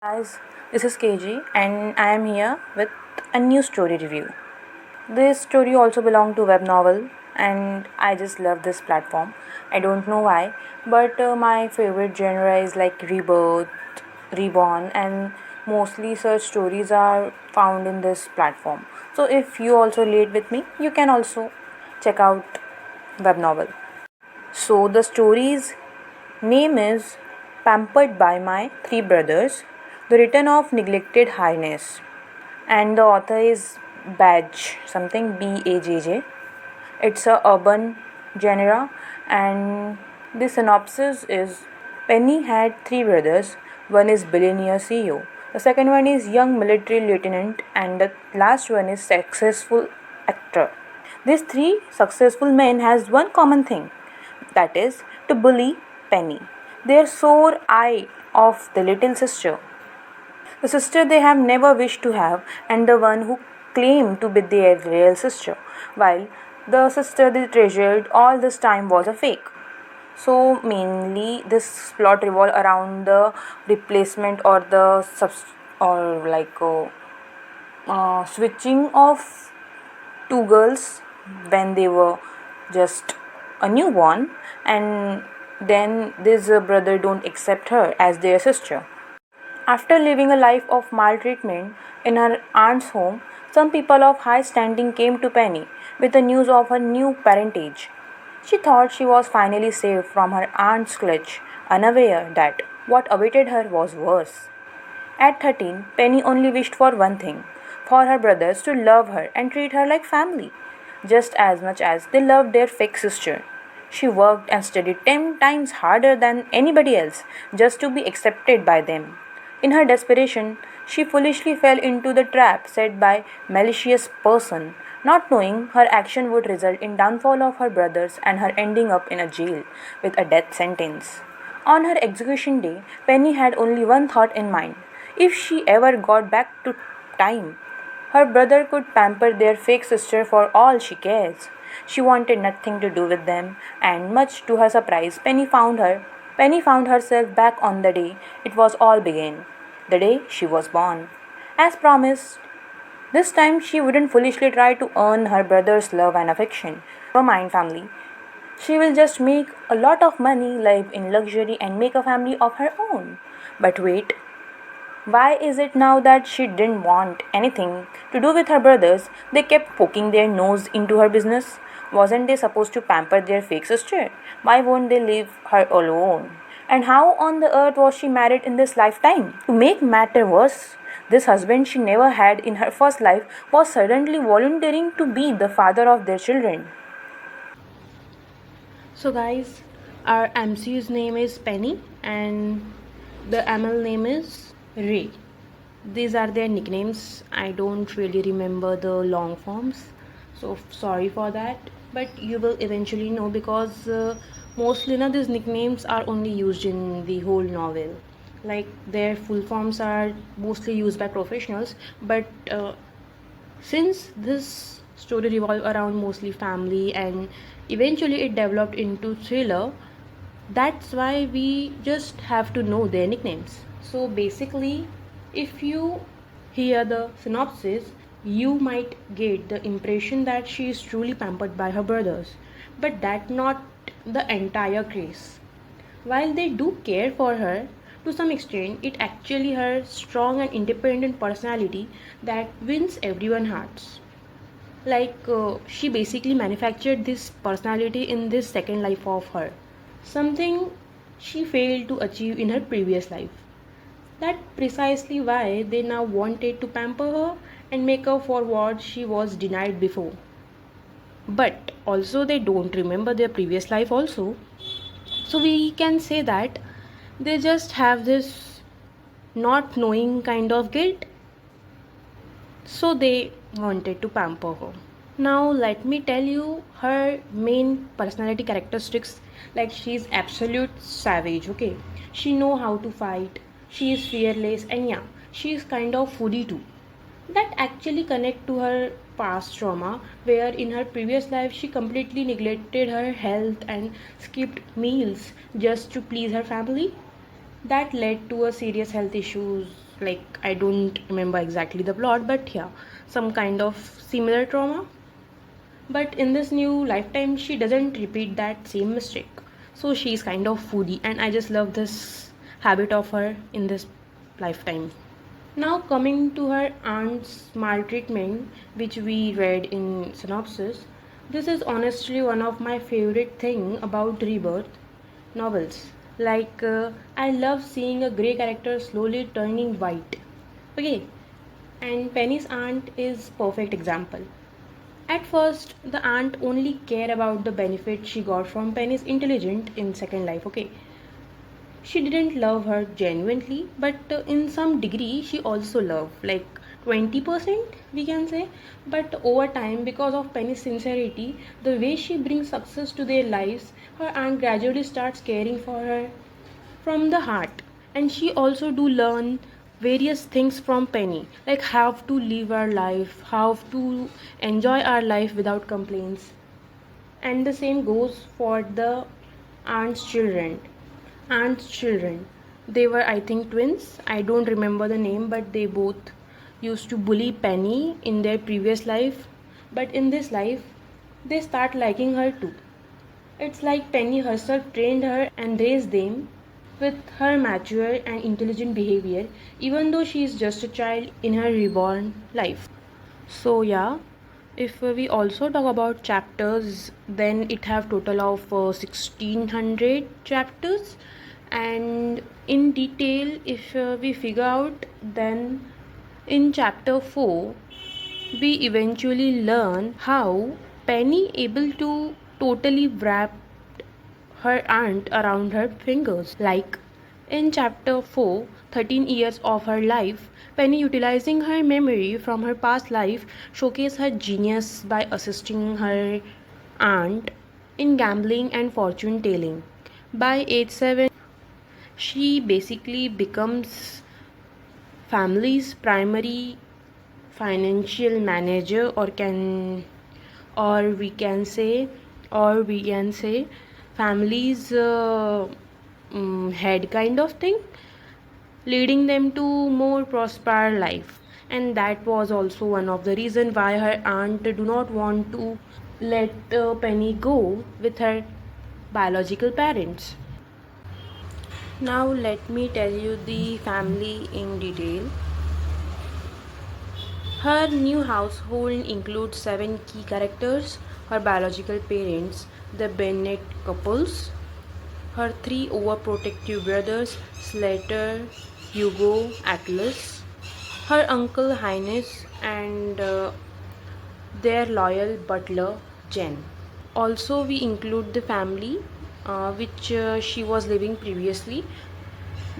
Guys, this is KG and I am here with a new story review. This story also belongs to web novel and I just love this platform. I don't know why, but my favorite genre is like rebirth, reborn and mostly such stories are found in this platform. So if you also relate with me, you can also check out web novel. So the story's name is Pampered by My Three Brothers, The Return of Neglected Highness, and the author is Badge, something Bajj. It's a urban genre, and the synopsis is Penny had three brothers. One is billionaire CEO, the second one is young military lieutenant, and the last one is successful actor. These three successful men has one common thing, that is to bully Penny, their sore eye of the little sister, the sister they have never wished to have, and the one who claimed to be their real sister, while the sister they treasured all this time was a fake. So mainly this plot revolve around the replacement or the or switching of two girls when they were just a newborn, and then this brother don't accept her as their sister. After living a life of maltreatment in her aunt's home, some people of high standing came to Penny with the news of her new parentage. She thought she was finally saved from her aunt's clutch, unaware that what awaited her was worse. At 13, Penny only wished for one thing, for her brothers to love her and treat her like family, just as much as they loved their fake sister. She worked and studied 10 times harder than anybody else just to be accepted by them. In her desperation, she foolishly fell into the trap set by malicious person, not knowing her action would result in downfall of her brothers and her ending up in a jail with a death sentence. On her execution day, Penny had only one thought in mind. If she ever got back to time, her brother could pamper their fake sister for all she cares. She wanted nothing to do with them, and much to her surprise, Penny found herself back on the day it was all began, the day she was born. As promised, this time she wouldn't foolishly try to earn her brother's love and affection. Never mind, family. She will just make a lot of money, live in luxury, and make a family of her own. But wait, why is it now that she didn't want anything to do with her brothers? They kept poking their nose into her business. Wasn't they supposed to pamper their fake sister? Why won't they leave her alone? And how on the earth was she married in this lifetime? To make matter worse, this husband she never had in her first life was suddenly volunteering to be the father of their children. So, guys, our MC's name is Penny and the ML name is Ray. These are their nicknames. I don't really remember the long forms, so sorry for that. But you will eventually know because mostly these nicknames are only used in the whole novel. Like their full forms are mostly used by professionals, but since this story revolved around mostly family and eventually it developed into thriller, that's why we just have to know their nicknames. So basically, if you hear the synopsis, you might get the impression that she is truly pampered by her brothers, but that's not the entire case. While they do care for her, to some extent, it actually her strong and independent personality that wins everyone's hearts. She basically manufactured this personality in this second life of her, something she failed to achieve in her previous life. That's precisely why they now wanted to pamper her and make her for what she was denied before. But also, they don't remember their previous life, also. So, we can say that they just have this not knowing kind of guilt, so they wanted to pamper her. Now, let me tell you her main personality characteristics. Like, she's absolute savage, okay? She know how to fight, she is fearless, and yeah, she is kind of foodie too. That actually connect to her past trauma, where in her previous life she completely neglected her health and skipped meals just to please her family. That led to a serious health issues Like, I don't remember exactly the plot, but yeah, some kind of similar trauma. But in this new lifetime, she doesn't repeat that same mistake. So she's kind of foodie, and I just love this habit of her in this lifetime. Now coming to her aunt's maltreatment, which we read in synopsis, this is honestly one of my favorite thing about rebirth novels. Like I love seeing a grey character slowly turning white. Okay, and Penny's aunt is perfect example. At first, the aunt only cared about the benefit she got from Penny's intelligent in Second Life. Okay, she didn't love her genuinely, but in some degree she also loved, like 20% we can say. But over time, because of Penny's sincerity, the way she brings success to their lives, her aunt gradually starts caring for her from the heart. And she also do learn various things from Penny, like how to live our life, how to enjoy our life without complaints. And the same goes for the aunt's children. Aunt's children. They were, I think, twins. I don't remember the name, but they both used to bully Penny in their previous life. But in this life, they start liking her too. It's like Penny herself trained her and raised them with her mature and intelligent behavior, even though she is just a child in her reborn life. So yeah, if we also talk about chapters, then it have total of 1600 chapters. And in detail, if we figure out, then in chapter 4 we eventually learn how Penny able to totally wrap her aunt around her fingers. Like in chapter 4, 13 years of her life, Penny, utilizing her memory from her past life, showcase her genius by assisting her aunt in gambling and fortune telling. By age 7, she basically becomes family's primary financial manager, or we can say or we can say family's head kind of thing, leading them to more prosper life. And that was also one of the reason why her aunt do not want to let Penny go with her biological parents. Now let me tell you the family in detail. Her new household includes seven key characters: her biological parents, the Bennett couples, her three overprotective brothers, Slater, Hugo, Atlas, her uncle Highness, and their loyal butler, Jen. Also, we include the family which she was living previously.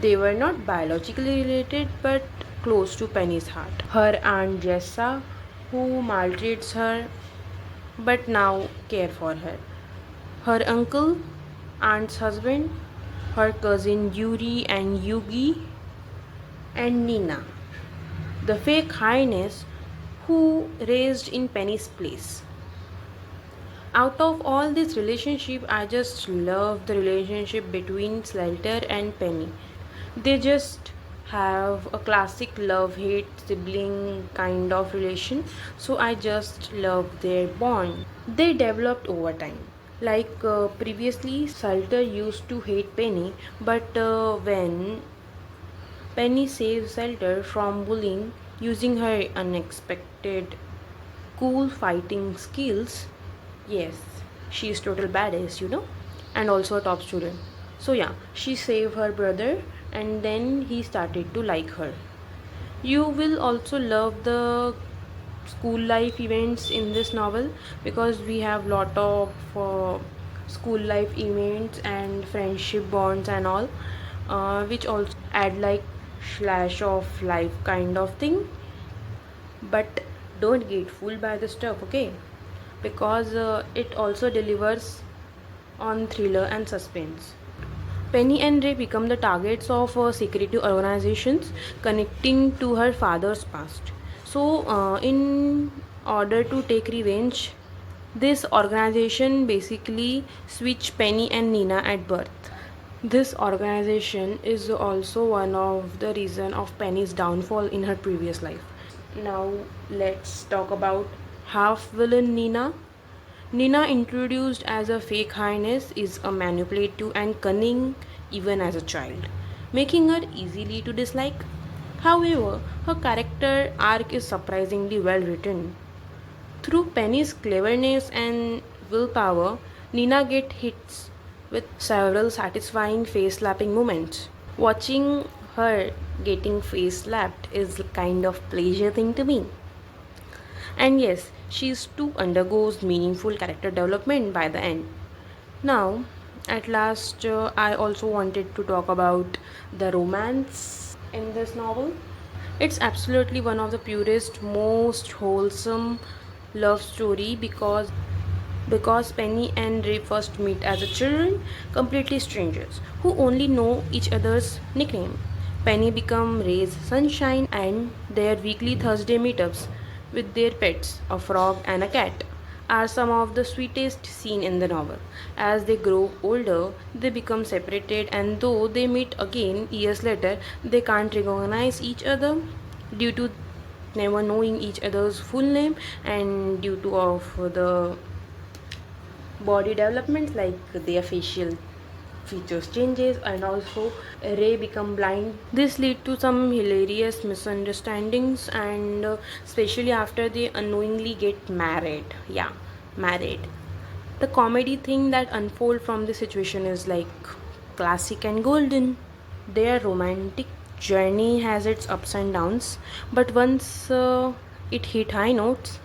They were not biologically related but close to Penny's heart. Her aunt Jessa, who maltreats her but now care for her. Her uncle, aunt's husband, her cousin Yuri and Yugi, and Nina, the fake highness who raised in Penny's place. Out of all this relationship, I just love the relationship between Slater and Penny. They just have a classic love hate sibling kind of relation, so I just love their bond. They developed over time. Like previously, Salter used to hate Penny, but when Penny saves Salter from bullying using her unexpected cool fighting skills, yes, she is total badass, and also a top student. So yeah, she saved her brother, and then he started to like her. You will also love the school life events in this novel, because we have lot of school life events and friendship bonds and all, which also add like slash of life kind of thing. But don't get fooled by the stuff, okay? Because it also delivers on thriller and suspense. Penny and Ray become the targets of secretive organizations connecting to her father's past. So, in order to take revenge, this organization basically switch Penny and Nina at birth. This organization is also one of the reason of Penny's downfall in her previous life. Now let's talk about half villain Nina. Nina, introduced as a fake highness, is a manipulative and cunning even as a child, making her easily to dislike. However, her character arc is surprisingly well written. Through Penny's cleverness and willpower, Nina gets hits with several satisfying face slapping moments. Watching her getting face slapped is a kind of pleasure thing to me. And yes, she too undergoes meaningful character development by the end. Now, at last, I also wanted to talk about the romance in this novel. It's absolutely one of the purest, most wholesome love story because Penny and Ray first meet as a children, completely strangers who only know each other's nickname. Penny become Ray's sunshine and their weekly Thursday meetups with their pets, a frog and a cat, are some of the sweetest scenes in the novel. As they grow older, they become separated and though they meet again years later, they can't recognize each other due to never knowing each other's full name and due to of the body developments like their facial features changes and also Ray become blind. This lead to some hilarious misunderstandings and especially after they unknowingly get married. Yeah, married. The comedy thing that unfold from the situation is like classic and golden. Their romantic journey has its ups and downs, but once it hit high notes,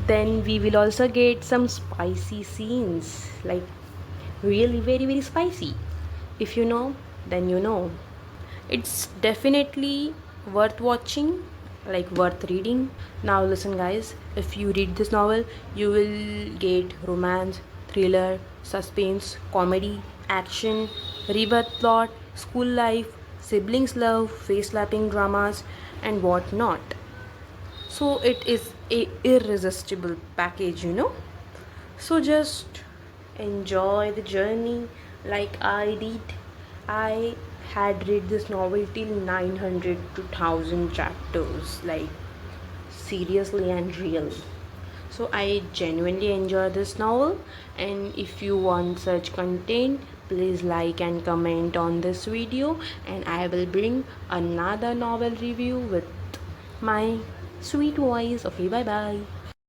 then we will also get some spicy scenes, like really very spicy. If you know, then you know. It's definitely worth watching, like worth reading. Now listen guys, if you read this novel, you will get romance, thriller, suspense, comedy, action, rebirth plot, school life, siblings love, face slapping dramas and what not. So it is a irresistible package, so just enjoy the journey like I did. I had read this novel till 900 to 1000 chapters, like seriously and really. So I genuinely enjoy this novel, and if you want such content, please like and comment on this video, and I will bring another novel review with my sweet voice. Okay, bye bye.